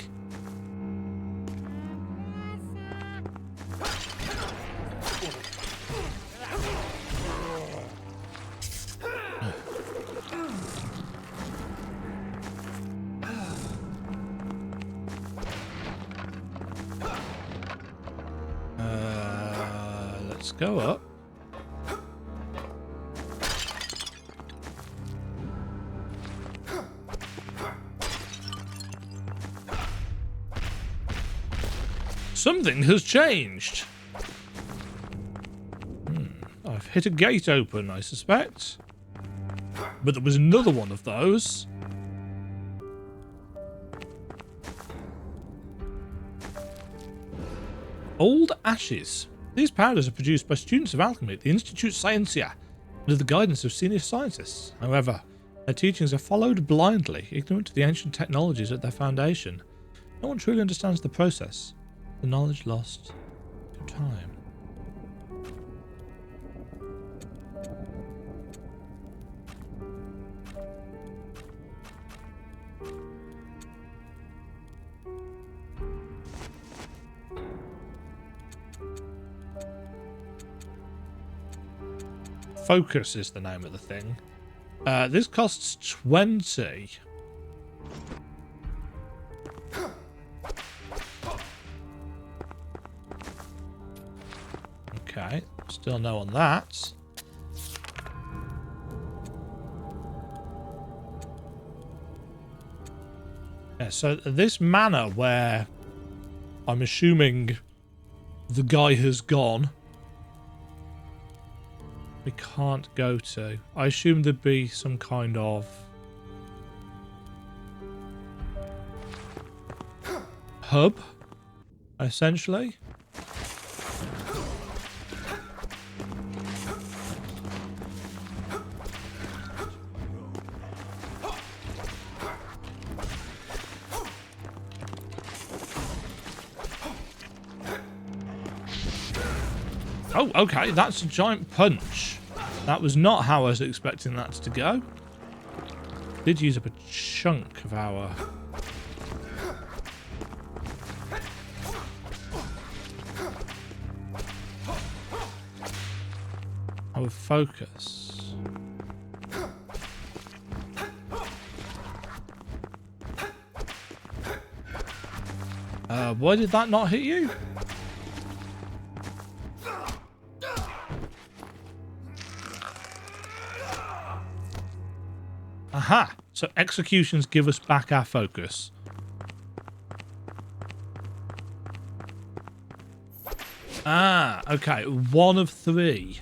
Let's go up. Something has changed. I've hit a gate open, I suspect. But there was another one of those. Old ashes. These powders are produced by students of alchemy at the Institute Scientia under the guidance of senior scientists. However, their teachings are followed blindly, ignorant of the ancient technologies at their foundation. No one truly understands the process. The knowledge lost to time. Focus is the name of the thing. This costs 20. Okay, still no on that. Yeah, so this manor where I'm assuming the guy has gone, we can't go to. I assume there'd be some kind of hub, essentially. Oh, okay, that's a giant punch. That was not how I was expecting that to go. Did use up a chunk of our... focus. Why did that not hit you? Aha! So executions give us back our focus. Ah, okay. 1 of 3.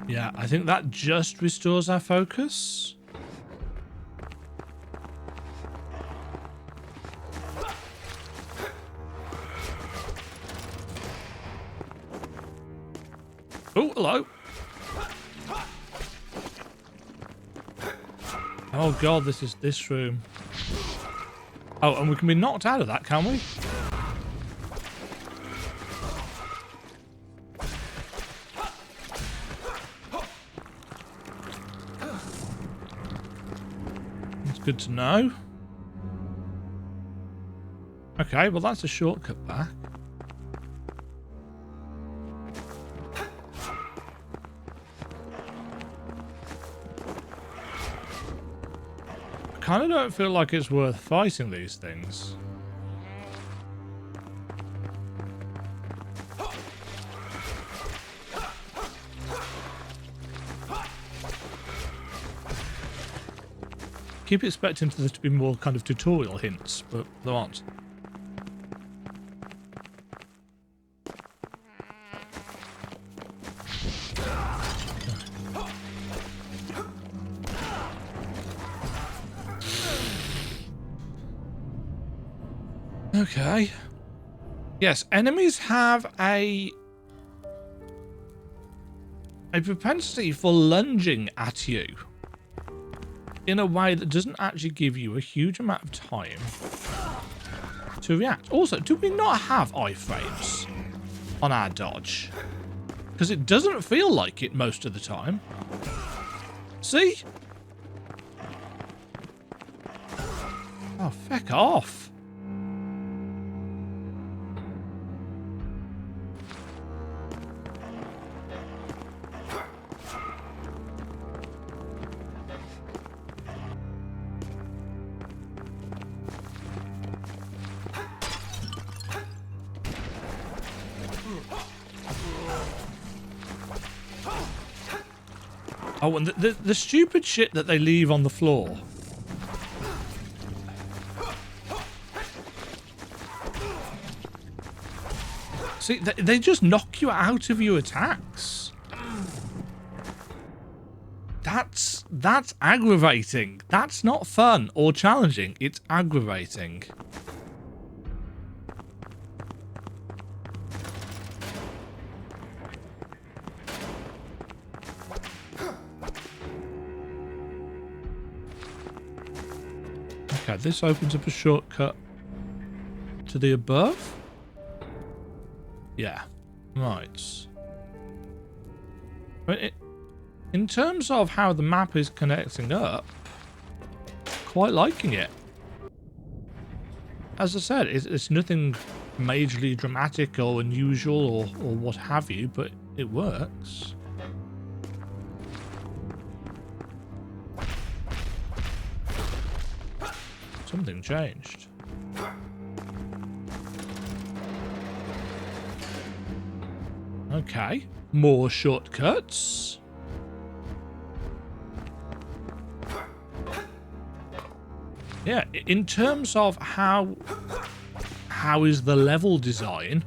Yeah, I think that just restores our focus. Oh, hello. Oh god, this is this room. Oh, and we can be knocked out of that, can we? That's good to know. Okay, well that's a shortcut back. kind of don't feel like it's worth fighting these things. Keep expecting there to be more kind of tutorial hints, but there aren't. Okay. Yes, enemies have a propensity for lunging at you in a way that doesn't actually give you a huge amount of time to react. Also, do we not have iframes on our dodge? Because it doesn't feel like it most of the time. See? Oh, feck off. Oh, and the stupid shit that they leave on the floor. See, they just knock you out of your attacks. That's aggravating. That's not fun or challenging. It's aggravating. Okay, this opens up a shortcut to the above. Yeah, right. But in terms of how the map is connecting up, quite liking it. As I said, it's nothing majorly dramatic or unusual or what have you, but it works. Something changed. Okay, more shortcuts. Yeah, in terms of how is the level design,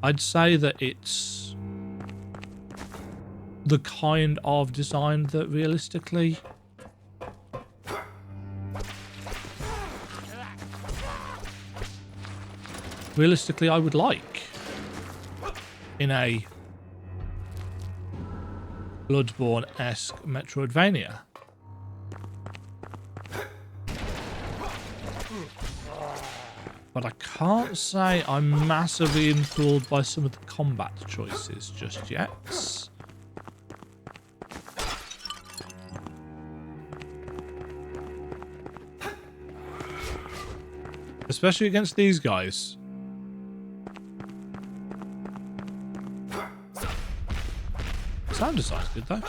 I'd say that it's the kind of design that realistically I would like in a Bloodborne-esque metroidvania. But I can't say I'm massively enthralled by some of the combat choices just yet. Especially against these guys. Sound design's good though.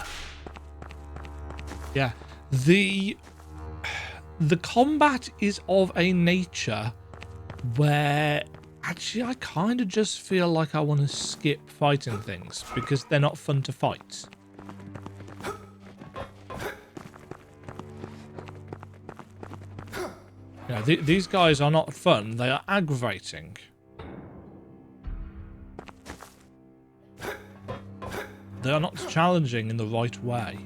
Yeah, the combat is of a nature where actually I kind of just feel like I want to skip fighting things because they're not fun to fight. You know, these guys are not fun, they are aggravating. They are not challenging in the right way.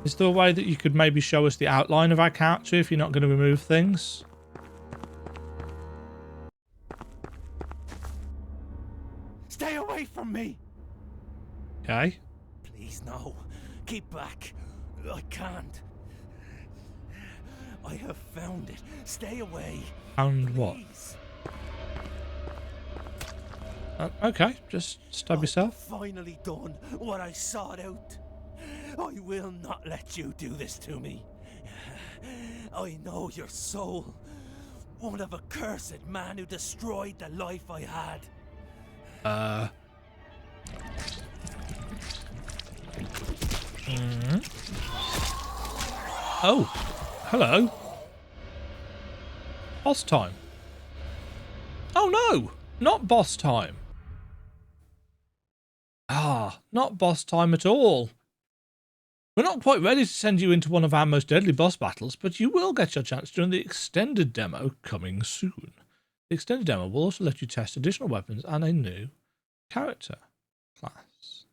Is there a way that you could maybe show us the outline of our character if you're not going to remove things? Stay away from me! Okay. Please, no. Keep back. I can't. I have found it. Stay away. Found what? Please. Okay, just stab yourself. Finally done what I sought out. I will not let you do this to me. I know your soul. One of a cursed man who destroyed the life I had. Oh, hello. Boss time. Oh no, not boss time. Ah, not boss time at all. We're not quite ready to send you into one of our most deadly boss battles, but you will get your chance during the extended demo coming soon. The extended demo will also let you test additional weapons and a new character class.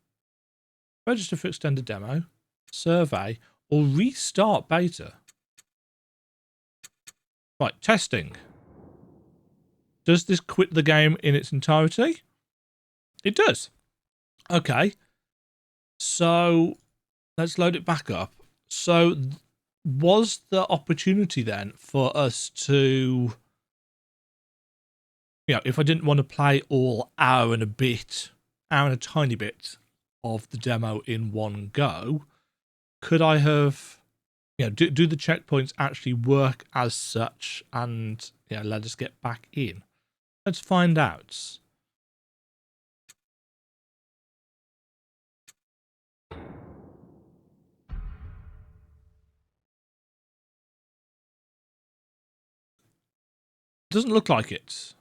Register for extended demo, survey, or restart beta. Right, testing. Does this quit the game in its entirety? It does. Okay. So let's load it back up. So was the opportunity then for us to, if I didn't want to play all hour and a tiny bit of the demo in one go, could I have, do the checkpoints actually work as such and, let us get back in? Let's find out. Doesn't look like it.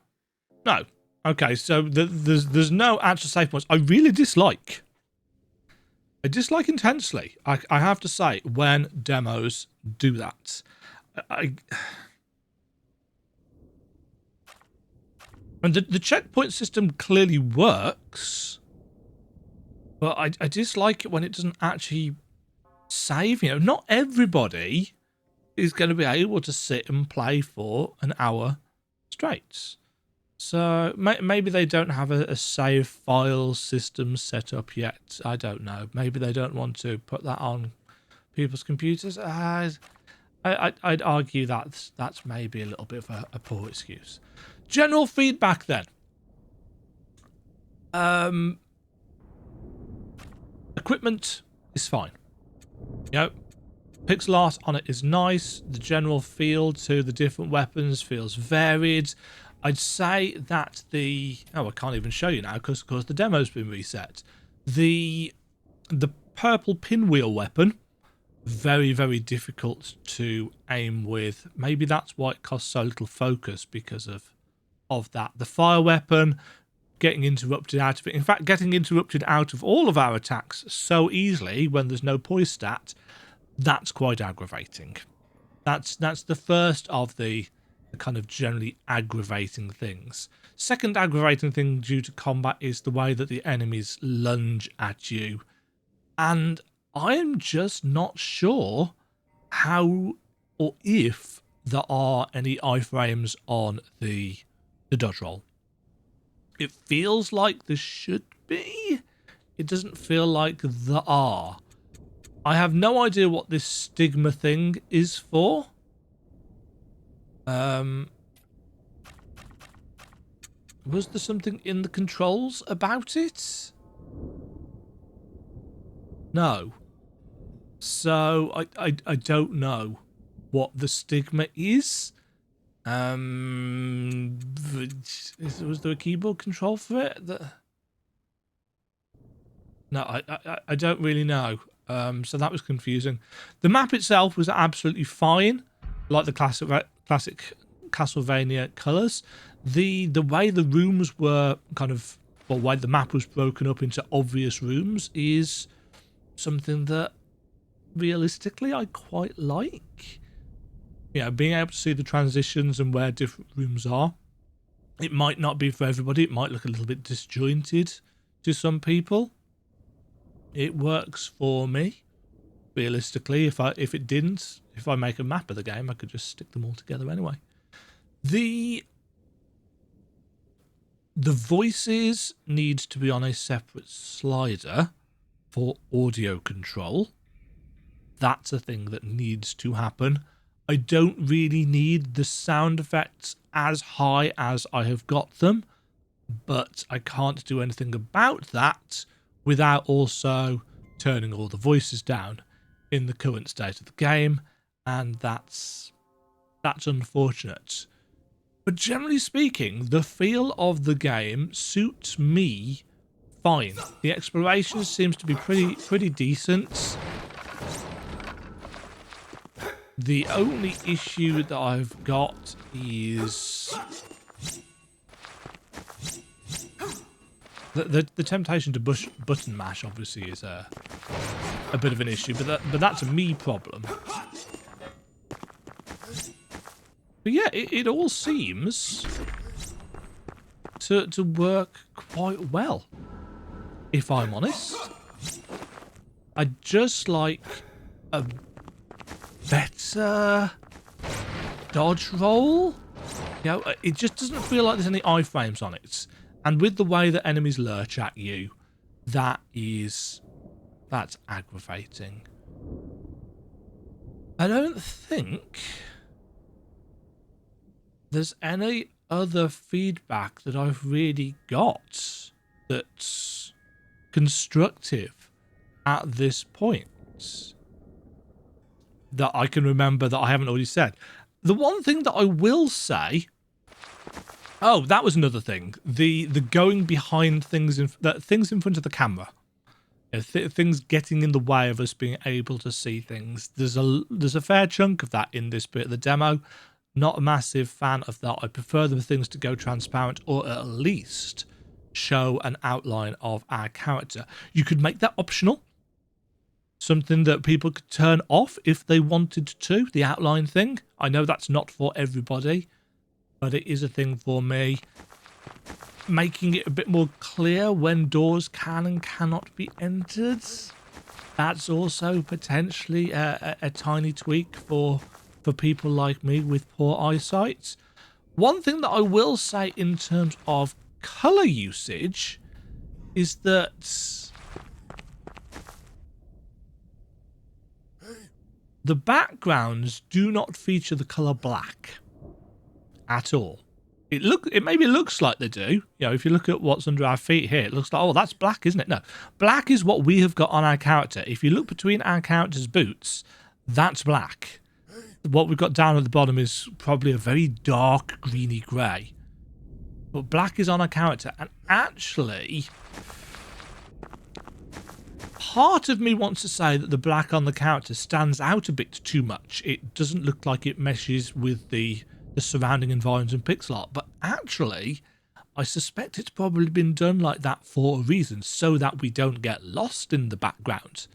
No. Okay, so there's no actual save points. I really dislike. I dislike intensely. I have to say, when demos do that. And the checkpoint system clearly works, but I dislike it when it doesn't actually save. Not everybody is going to be able to sit and play for an hour straight. So maybe they don't have a save file system set up yet. I don't know. Maybe they don't want to put that on people's computers. I'd argue that's maybe a little bit of a poor excuse. General feedback then. Equipment is fine. Pixel art on it is nice. The general feel to the different weapons feels varied. I'd say that I can't even show you now because of course the demo's been reset. The purple pinwheel weapon, very, very difficult to aim with. Maybe that's why it costs so little focus, because of that. The fire weapon, getting interrupted out of it. In fact, getting interrupted out of all of our attacks so easily when there's no poise stat, that's quite aggravating. That's the first of the kind of generally aggravating things. Second aggravating thing due to combat is the way that the enemies lunge at you. And I am just not sure how or if there are any iframes on the dodge roll. It feels like there should be. It doesn't feel like there are. I have no idea what this stigma thing is for. Was there something in the controls about it? No. So I don't know what the stigma is. Was there a keyboard control for it? No, I don't really know. So that was confusing. The map itself was absolutely fine, like the classic Castlevania colours. The way the rooms were why the map was broken up into obvious rooms is something that realistically I quite like. Being able to see the transitions and where different rooms are. It might not be for everybody. It might look a little bit disjointed to some people. It works for me. Realistically, if I make a map of the game, I could just stick them all together anyway. The voices need to be on a separate slider for audio control. That's a thing that needs to happen. I don't really need the sound effects as high as I have got them, but I can't do anything about that without also turning all the voices down in the current state of the game, and that's unfortunate. But generally speaking, the feel of the game suits me fine. The exploration seems to be pretty decent. The only issue that I've got is the temptation to button mash. Obviously, is a bit of an issue, but that's a me problem. But yeah, it all seems to work quite well, if I'm honest. I'd just like a better dodge roll. You know, it just doesn't feel like there's any iframes on it. And with the way that enemies lurch at you, that's aggravating. I don't think there's any other feedback that I've really got that's constructive at this point that I can remember that I haven't already said. The one thing that I will say, oh, that was another thing, the going behind things in front of the camera, you know, things getting in the way of us being able to see things. There's a fair chunk of that in this bit of the demo. Not a massive fan of that. I prefer the things to go transparent, or at least show an outline of our character. You could make that optional. Something that people could turn off if they wanted to, the outline thing. I know that's not for everybody, but it is a thing for me. Making it a bit more clear when doors can and cannot be entered. That's also potentially a tiny tweak for people like me with poor eyesight. One thing that I will say in terms of colour usage is that the backgrounds do not feature the colour black at all. It maybe looks like they do. You know, if you look at what's under our feet here, it looks like, oh, that's black, isn't it? No, black is what we have got on our character. If you look between our character's boots, that's black. What we've got down at the bottom is probably a very dark greeny grey. But black is on our character. And actually, part of me wants to say that the black on the character stands out a bit too much. It doesn't look like it meshes with the surrounding environments and pixel art. But actually, I suspect it's probably been done like that for a reason, so that we don't get lost in the background.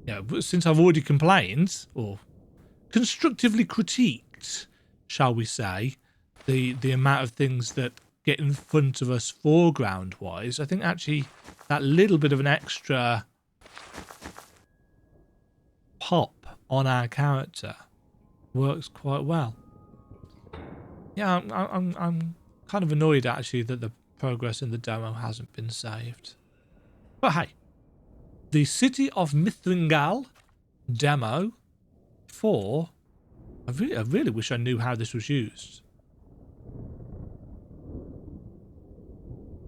You know, since I've already complained, or constructively critiqued, shall we say, the amount of things that get in front of us foreground wise, I think actually that little bit of an extra pop on our character works quite well. Yeah, I'm kind of annoyed actually that the progress in the demo hasn't been saved. But hey, the City of Mithringal demo 4. I really wish I knew how this was used.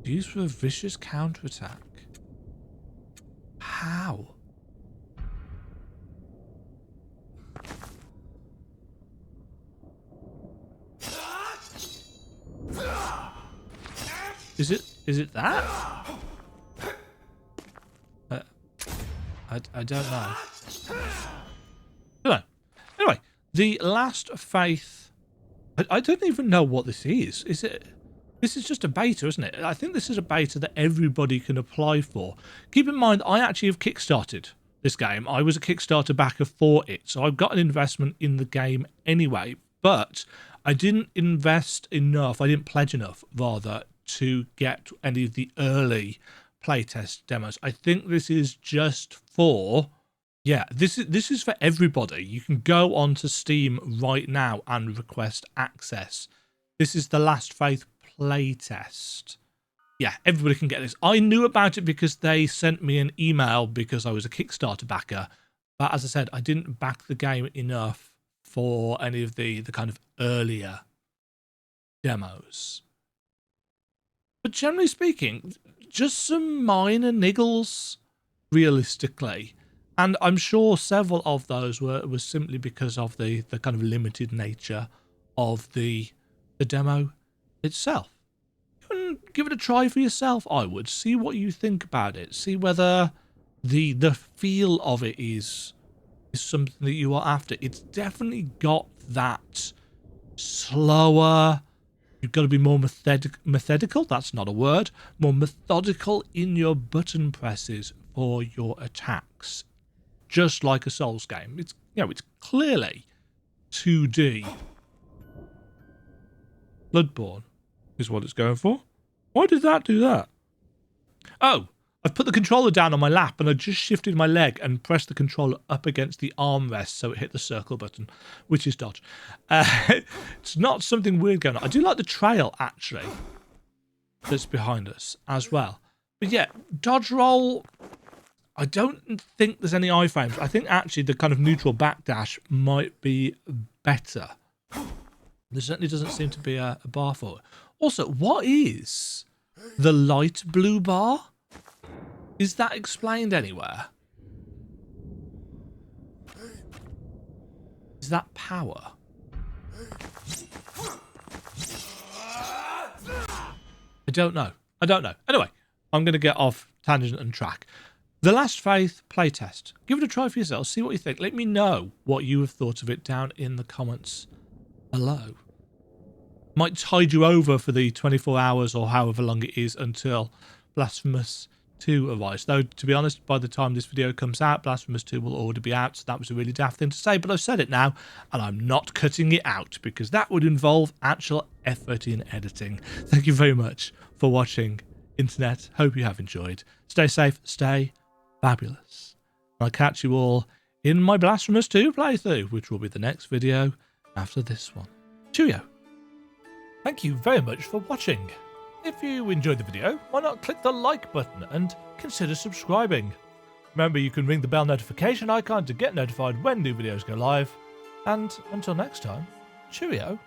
Used for a vicious counterattack. How? Is it that? I don't know. Anyway, the Last Faith. I don't even know what this is. Is it? This is just a beta, isn't it? I think this is a beta that everybody can apply for. Keep in mind, I actually have kickstarted this game. I was a Kickstarter backer for it, so I've got an investment in the game anyway. But I didn't invest enough. I didn't pledge enough, rather, to get any of the early playtest demos. I think this is just for. Yeah, this is for everybody. You can go onto Steam right now and request access. This is the Last Faith playtest. Yeah, everybody can get this. I knew about it because they sent me an email because I was a Kickstarter backer. But as I said, I didn't back the game enough for any of the kind of earlier demos. But generally speaking, just some minor niggles, realistically. And I'm sure several of those were simply because of the kind of limited nature of the demo itself. give it a try for yourself. I would see what you think about it. See whether the feel of it is something that you are after. It's definitely got that slower. You've got to be more methodical. That's not a word. More methodical in your button presses for your attacks, just like a Souls game. It's it's clearly 2D. Bloodborne is what it's going for. Why did that do that? Oh, I've put the controller down on my lap and I just shifted my leg and pressed the controller up against the armrest so it hit the circle button, which is dodge. It's not something weird going on. I do like the trail, actually, that's behind us as well. But yeah, dodge roll, I don't think there's any iframes. I think actually the kind of neutral backdash might be better. There certainly doesn't seem to be a bar for it. Also, what is the light blue bar? Is that explained anywhere? Is that power? I don't know. Anyway, I'm going to get off tangent and track. The Last Faith playtest. Give it a try for yourself. See what you think. Let me know what you have thought of it down in the comments below. Might tide you over for the 24 hours or however long it is until Blasphemous 2 arrives. Though, to be honest, by the time this video comes out, Blasphemous 2 will already be out, so that was a really daft thing to say, but I've said it now, and I'm not cutting it out, because that would involve actual effort in editing. Thank you very much for watching, Internet. Hope you have enjoyed. Stay safe, stay fabulous. I'll catch you all in my Blasphemous 2 playthrough, which will be the next video after this one. Cheerio. Thank you very much for watching. If you enjoyed the video, why not click the like button and consider subscribing. Remember, you can ring the bell notification icon to get notified when new videos go live. And until next time, cheerio.